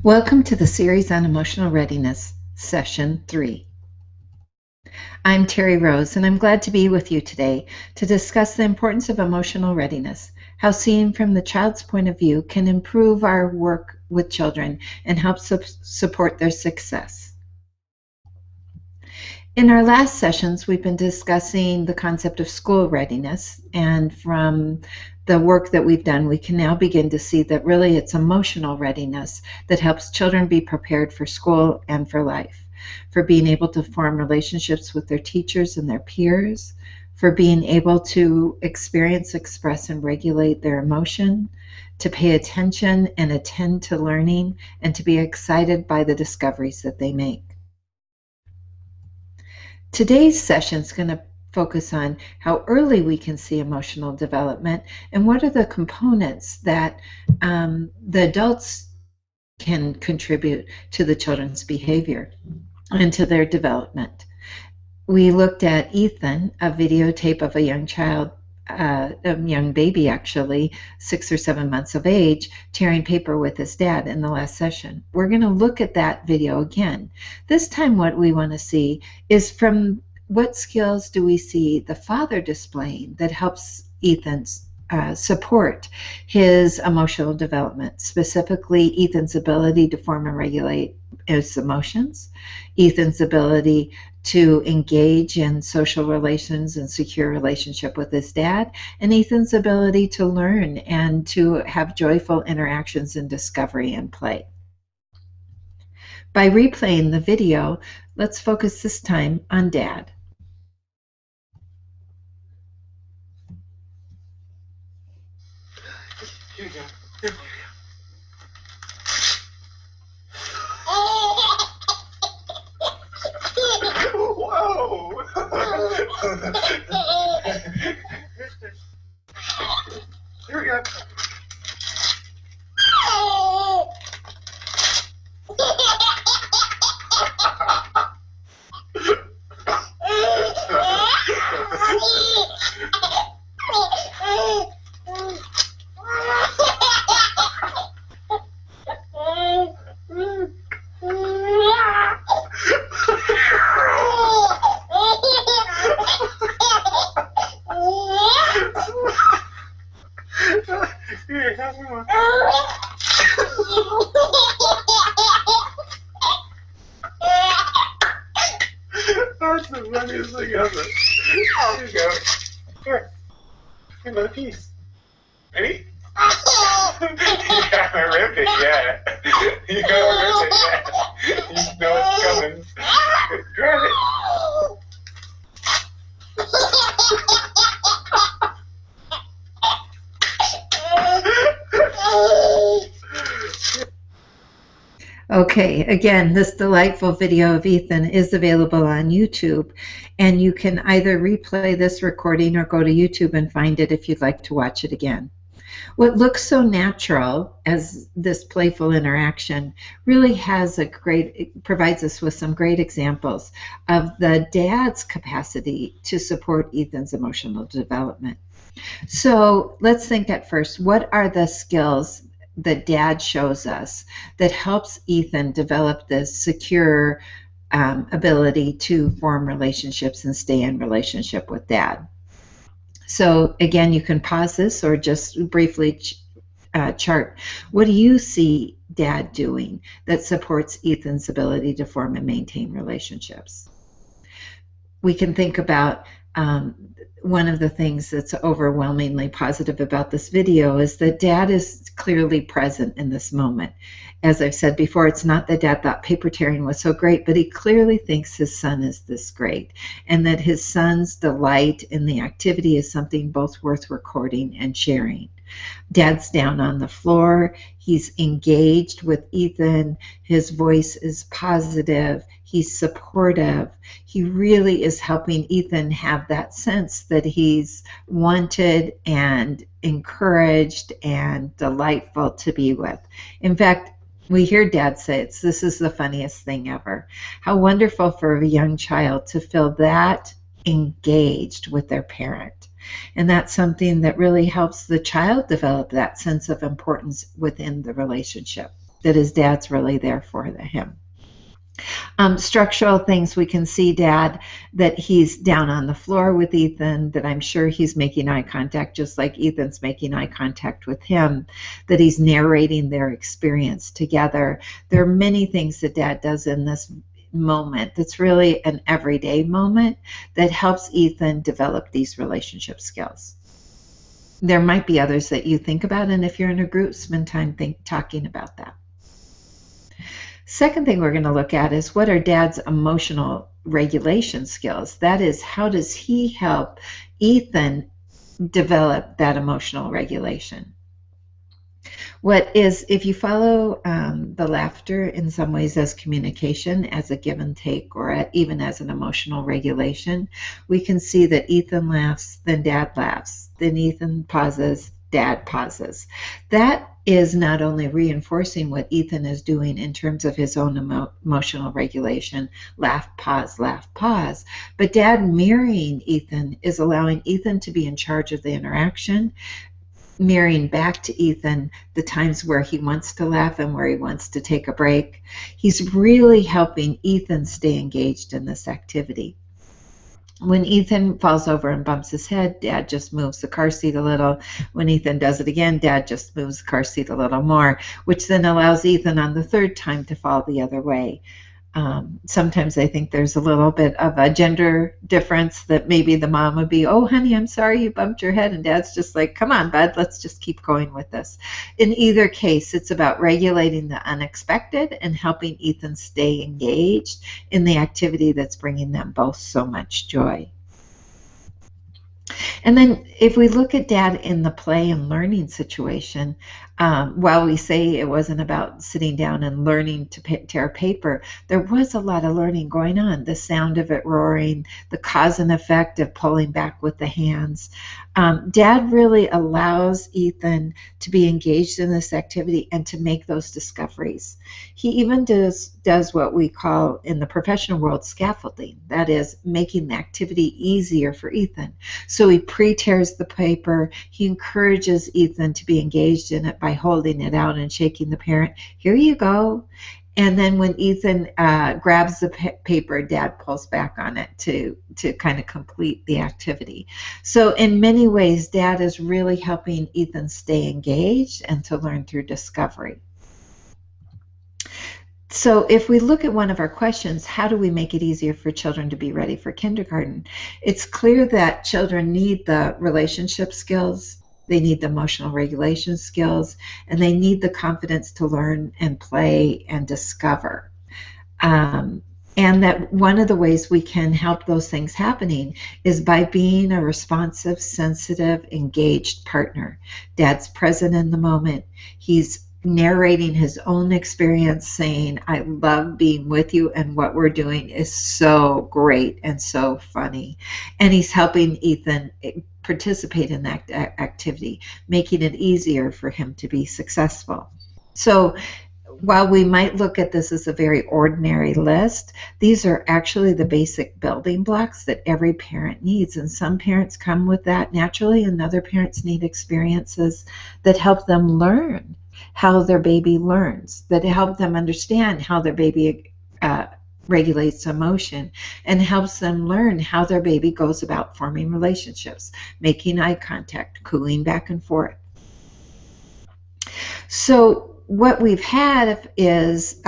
Welcome to the series on emotional readiness, session 3. I'm Terry Rose, and I'm glad to be with you today to discuss the importance of emotional readiness, how seeing from the child's point of view can improve our work with children and help support their success. In our last sessions, we've been discussing the concept of school readiness, and from the work that we've done, we can now begin to see that really it's emotional readiness that helps children be prepared for school and for life, for being able to form relationships with their teachers and their peers, for being able to experience, express, and regulate their emotion, to pay attention and attend to learning, and to be excited by the discoveries that they make. Today's session is going to focus on how early we can see emotional development and what are the components that the adults can contribute to the children's behavior and to their development. We looked at Ethan, a videotape of a young child, a young baby actually, 6 or 7 months of age, tearing paper with his dad in the last session. We're going to look at that video again. This time what we want to see is from what skills do we see the father displaying that helps Ethan support his emotional development, specifically Ethan's ability to form and regulate his emotions, Ethan's ability to engage in social relations and secure relationship with his dad, and Ethan's ability to learn and to have joyful interactions in discovery and play. By replaying the video, let's focus this time on Dad. Here we go. Here we go. Whoa! Here we go. Here, have one. That's the funniest thing ever. Here you go. Here. Here's another piece. Ready? You haven't ripped it yet. You haven't ripped it yet. You know it's coming. Grab it. Okay, again, this delightful video of Ethan is available on YouTube, and you can either replay this recording or go to YouTube and find it if you'd like to watch it again. What looks so natural as this playful interaction really has it provides us with some great examples of the dad's capacity to support Ethan's emotional development. So let's think at first, what are the skills that Dad shows us that helps Ethan develop this secure ability to form relationships and stay in relationship with Dad? So again, you can pause this or just briefly chart. What do you see Dad doing that supports Ethan's ability to form and maintain relationships? We can think about one of the things that's overwhelmingly positive about this video is that Dad is clearly present in this moment. As I've said before, it's not that Dad thought paper tearing was so great, but he clearly thinks his son is this great, and that his son's delight in the activity is something both worth recording and sharing. Dad's down on the floor. He's engaged with Ethan. His voice is positive. He's supportive. He really is helping Ethan have that sense that he's wanted and encouraged and delightful to be with. In fact, we hear Dad say this is the funniest thing ever. How wonderful for a young child to feel that engaged with their parent. And that's something that really helps the child develop that sense of importance within the relationship. that his dad's really there for him. Structural things, we can see Dad, that he's down on the floor with Ethan, that I'm sure he's making eye contact just like Ethan's making eye contact with him, that he's narrating their experience together. There are many things that Dad does in this moment that's really an everyday moment that helps Ethan develop these relationship skills. There might be others that you think about, and if you're in a group, spend time talking about that. Second thing we're going to look at is, what are Dad's emotional regulation skills? That is, how does he help Ethan develop that emotional regulation? What is, if you follow the laughter in some ways as communication, as a give and take, or even as an emotional regulation, we can see that Ethan laughs, then Dad laughs, then Ethan pauses, Dad pauses. That is not only reinforcing what Ethan is doing in terms of his own emotional regulation, laugh, pause, but Dad mirroring Ethan is allowing Ethan to be in charge of the interaction, mirroring back to Ethan the times where he wants to laugh and where he wants to take a break. He's really helping Ethan stay engaged in this activity. When Ethan falls over and bumps his head, Dad just moves the car seat a little. When Ethan does it again, Dad just moves the car seat a little more, which then allows Ethan on the third time to fall the other way. Sometimes I think there's a little bit of a gender difference, that maybe the mom would be, oh, honey, I'm sorry you bumped your head. And Dad's just like, come on, bud, let's just keep going with this. In either case, it's about regulating the unexpected and helping Ethan stay engaged in the activity that's bringing them both so much joy. And then if we look at Dad in the play and learning situation, while we say it wasn't about sitting down and learning to tear paper, there was a lot of learning going on. The sound of it roaring, the cause and effect of pulling back with the hands. Dad really allows Ethan to be engaged in this activity and to make those discoveries. He even does what we call in the professional world scaffolding. That is, making the activity easier for Ethan. So he pre-tears the paper. He encourages Ethan to be engaged in it by holding it out and shaking the parent. Here you go. And then when Ethan grabs the paper, Dad pulls back on it to kind of complete the activity. So in many ways, Dad is really helping Ethan stay engaged and to learn through discovery. So if we look at one of our questions, how do we make it easier for children to be ready for kindergarten? It's clear that children need the relationship skills, they need the emotional regulation skills, and they need the confidence to learn and play and discover. And that one of the ways we can help those things happening is by being a responsive, sensitive, engaged partner. Dad's present in the moment. He's narrating his own experience, saying, I love being with you and what we're doing is so great and so funny. And he's helping Ethan participate in that activity, making it easier for him to be successful. So while we might look at this as a very ordinary list, these are actually the basic building blocks that every parent needs. And some parents come with that naturally, and other parents need experiences that help them learn how their baby learns, that help them understand how their baby regulates emotion, and helps them learn how their baby goes about forming relationships, making eye contact, cooing back and forth. So what we've had is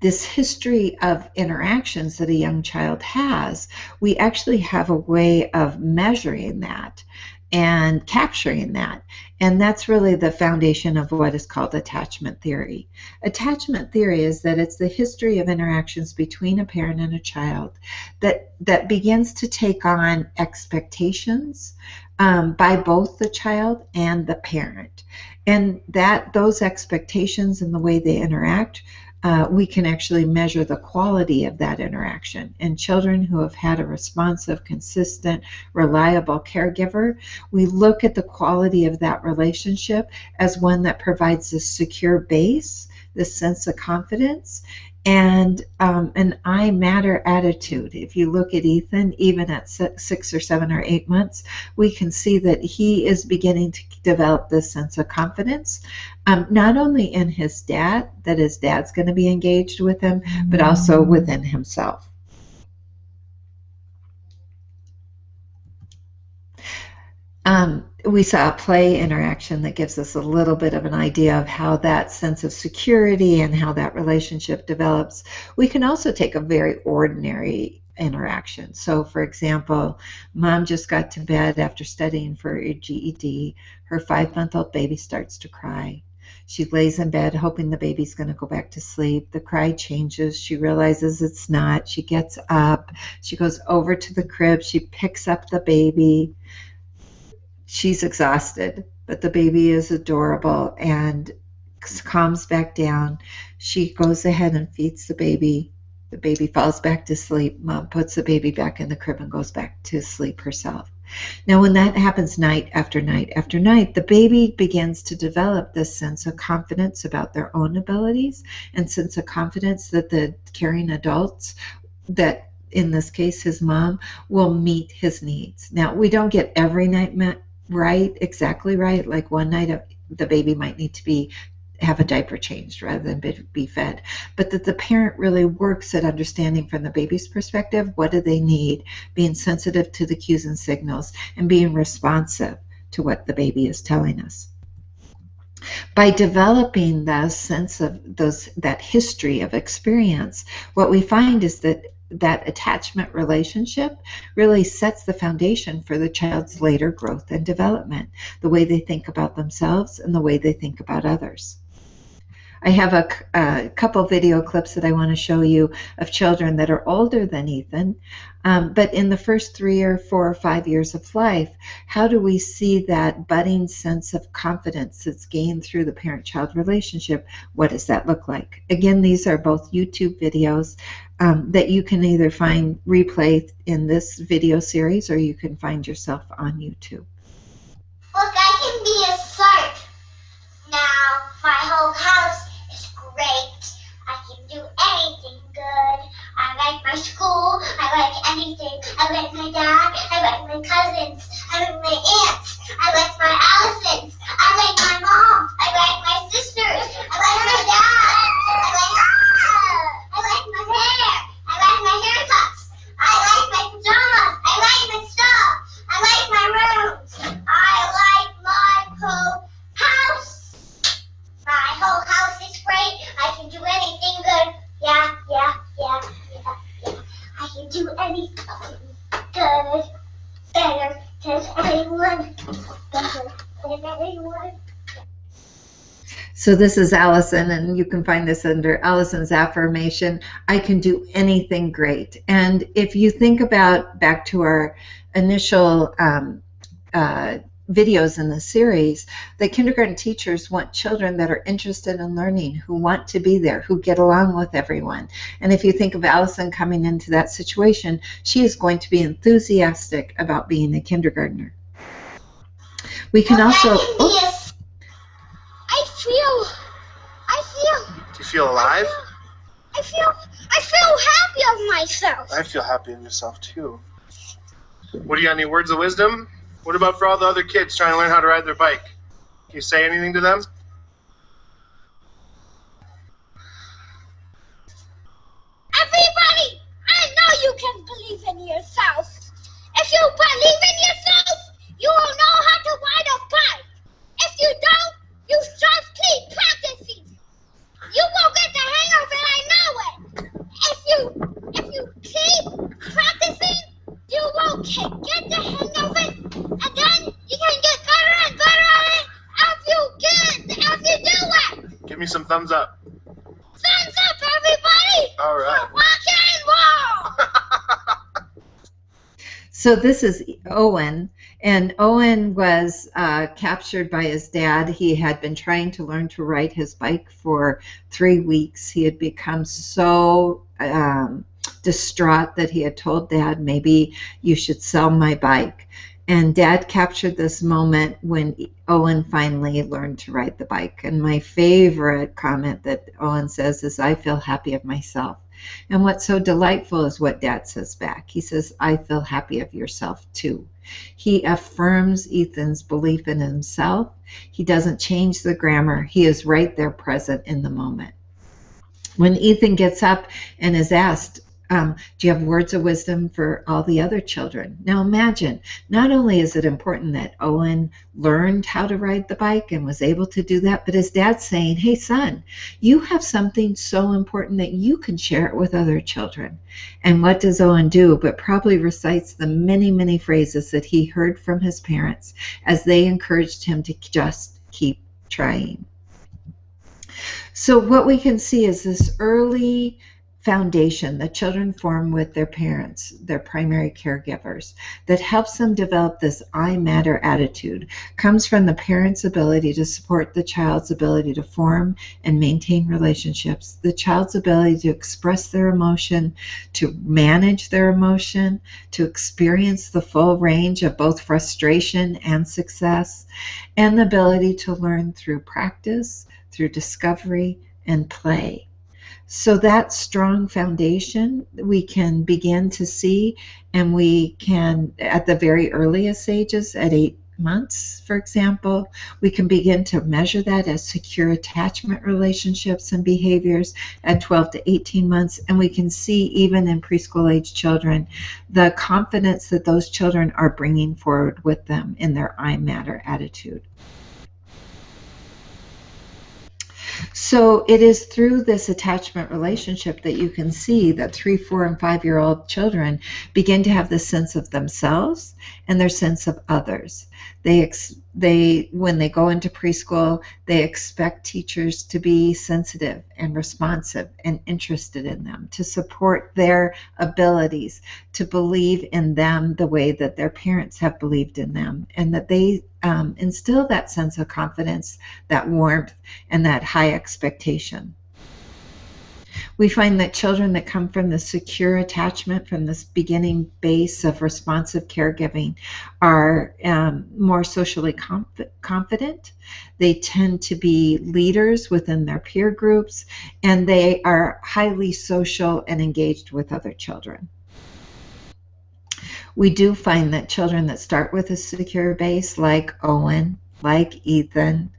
this history of interactions that a young child has. We actually have a way of measuring that and capturing that. And that's really the foundation of what is called attachment theory. Attachment theory is that it's the history of interactions between a parent and a child that begins to take on expectations by both the child and the parent. And that those expectations and the way they interact, we can actually measure the quality of that interaction. And children who have had a responsive, consistent, reliable caregiver, we look at the quality of that relationship as one that provides a secure base this sense of confidence, and an I matter attitude. If you look at Ethan, even at 6 or 7 or 8 months, we can see that he is beginning to develop this sense of confidence, not only in his dad, that his dad's going to be engaged with him, but also within himself. We saw a play interaction that gives us a little bit of an idea of how that sense of security and how that relationship develops. We can also take a very ordinary interaction. So, for example, mom just got to bed after studying for her GED. Her 5-month-old baby starts to cry. She lays in bed hoping the baby's going to go back to sleep. The cry changes. She realizes it's not. She gets up. She goes over to the crib. She picks up the baby. She's exhausted, but the baby is adorable and calms back down. She goes ahead and feeds the baby. The baby falls back to sleep. Mom puts the baby back in the crib and goes back to sleep herself. Now, when that happens night after night after night, the baby begins to develop this sense of confidence about their own abilities and sense of confidence that the caring adults, that in this case his mom, will meet his needs. Now, we don't get every night met right, exactly right. Like one night the baby might need to have a diaper changed rather than be fed, but that the parent really works at understanding from the baby's perspective, what do they need, being sensitive to the cues and signals, and being responsive to what the baby is telling us. By developing the sense of that history of experience, what we find is that attachment relationship really sets the foundation for the child's later growth and development, the way they think about themselves and the way they think about others. I have a couple video clips that I want to show you of children that are older than Ethan, but in the first 3 or 4 or 5 years of life, how do we see that budding sense of confidence that's gained through the parent-child relationship? What does that look like? Again, these are both YouTube videos that you can either find replay in this video series or you can find yourself on YouTube. Look, I can be a shark. Now, my whole house is great. I can do anything good. I like my school. I like anything. I like my dad. I like my cousins. I like my aunts. I like my Allisons. I like my mom. I like my sisters. I like my dad. I like my hair. I like my haircuts. I like my pajamas. I like my stuff. I like my rooms. I like my whole house. My whole house is great. I can do anything good. Yeah. I can do anything good. Better than anyone. Better than anyone. So this is Allison, and you can find this under Allison's affirmation. I can do anything great. And if you think about back to our initial videos in the series, the kindergarten teachers want children that are interested in learning, who want to be there, who get along with everyone. And if you think of Allison coming into that situation, she is going to be enthusiastic about being a kindergartner. We can also... Do you feel alive? I feel happy of myself. I feel happy in yourself too. What do you got? Any words of wisdom? What about for all the other kids trying to learn how to ride their bike? Can you say anything to them? Everybody, I know you can believe in yourself. If you believe in yourself, you will know how to ride a bike. If you don't, you just keep practicing. You will get the hang of it, I know it. If you keep practicing, you will get the hang of it, and then you can get better and better at it if you do it. Give me some thumbs up. Thumbs up, everybody. All right. Rock and roll. So this is Owen, and Owen was captured by his dad. He had been trying to learn to ride his bike for 3 weeks. He had become so distraught that he had told Dad, maybe you should sell my bike. And Dad captured this moment when Owen finally learned to ride the bike. And my favorite comment that Owen says is, "I feel happy of myself." And what's so delightful is what Dad says back. He says, "I feel happy of yourself too." He affirms Ethan's belief in himself. He doesn't change the grammar. He is right there present in the moment. When Ethan gets up and is asked, do you have words of wisdom for all the other children? Now imagine, not only is it important that Owen learned how to ride the bike and was able to do that, but his dad's saying, "Hey son, you have something so important that you can share it with other children." And what does Owen do? But probably recites the many, many phrases that he heard from his parents as they encouraged him to just keep trying. So what we can see is this early foundation that children form with their parents, their primary caregivers, that helps them develop this "I matter" attitude, comes from the parent's ability to support the child's ability to form and maintain relationships, the child's ability to express their emotion, to manage their emotion, to experience the full range of both frustration and success, and the ability to learn through practice, through discovery and play. So that strong foundation we can begin to see, and we can, at the very earliest ages, at 8 months, for example, we can begin to measure that as secure attachment relationships and behaviors at 12 to 18 months. And we can see, even in preschool age children, the confidence that those children are bringing forward with them in their "I matter" attitude. So it is through this attachment relationship that you can see that 3, 4, and 5-year-old children begin to have this sense of themselves and their sense of others. When they go into preschool, they expect teachers to be sensitive and responsive and interested in them, to support their abilities, to believe in them the way that their parents have believed in them, and that they instill that sense of confidence, that warmth, and that high expectation. We find that children that come from the secure attachment, from this beginning base of responsive caregiving, are more socially confident. They tend to be leaders within their peer groups, and they are highly social and engaged with other children. We do find that children that start with a secure base, like Owen, like Ethan,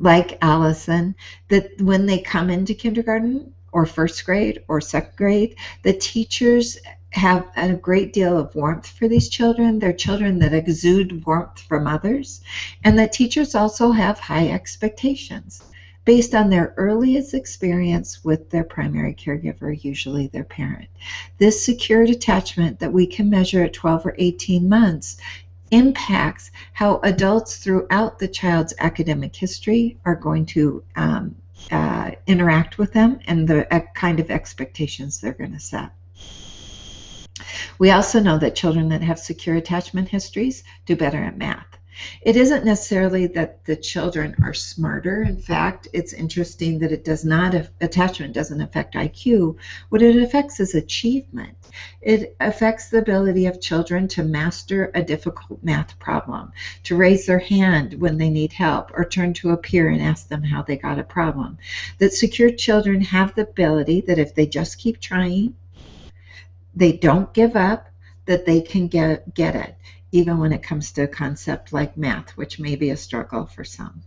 like Allison, that when they come into kindergarten or first grade or second grade, the teachers have a great deal of warmth for these children. They're children that exude warmth from others, and that teachers also have high expectations based on their earliest experience with their primary caregiver, usually their parent. This secured attachment that we can measure at 12 or 18 months impacts how adults throughout the child's academic history are going to interact with them, and the kind of expectations they're going to set. We also know that children that have secure attachment histories do better at math. It isn't necessarily that the children are smarter. In fact, it's interesting that attachment doesn't affect IQ. What it affects is achievement. It affects the ability of children to master a difficult math problem, to raise their hand when they need help, or turn to a peer and ask them how they got a problem. That secure children have the ability that if they just keep trying, they don't give up, that they can get it, even when it comes to a concept like math, which may be a struggle for some.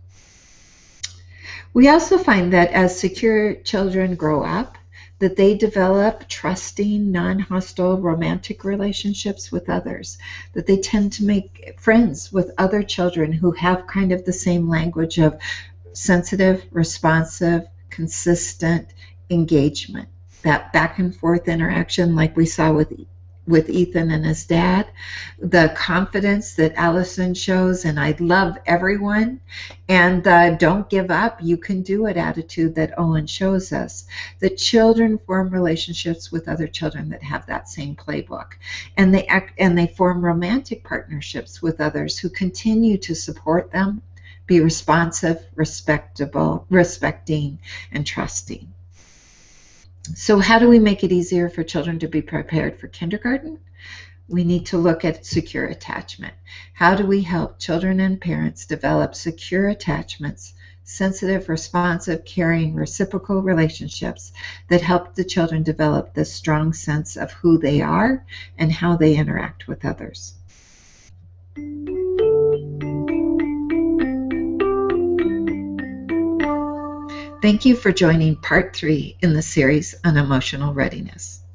We also find that as secure children grow up, that they develop trusting, non-hostile romantic relationships with others, that they tend to make friends with other children who have kind of the same language of sensitive, responsive, consistent engagement. That back and forth interaction, like we saw with Ethan and his dad, the confidence that Allison shows, and I love everyone, and the don't give up, you can do it attitude that Owen shows us. The children form relationships with other children that have that same playbook, and they form romantic partnerships with others who continue to support them, be responsive, respecting, and trusting. So how do we make it easier for children to be prepared for kindergarten? we need to look at secure attachment. How do we help children and parents develop secure attachments, sensitive, responsive, caring, reciprocal relationships that help the children develop this strong sense of who they are and how they interact with others? Thank you for joining part 3 in the series on emotional readiness.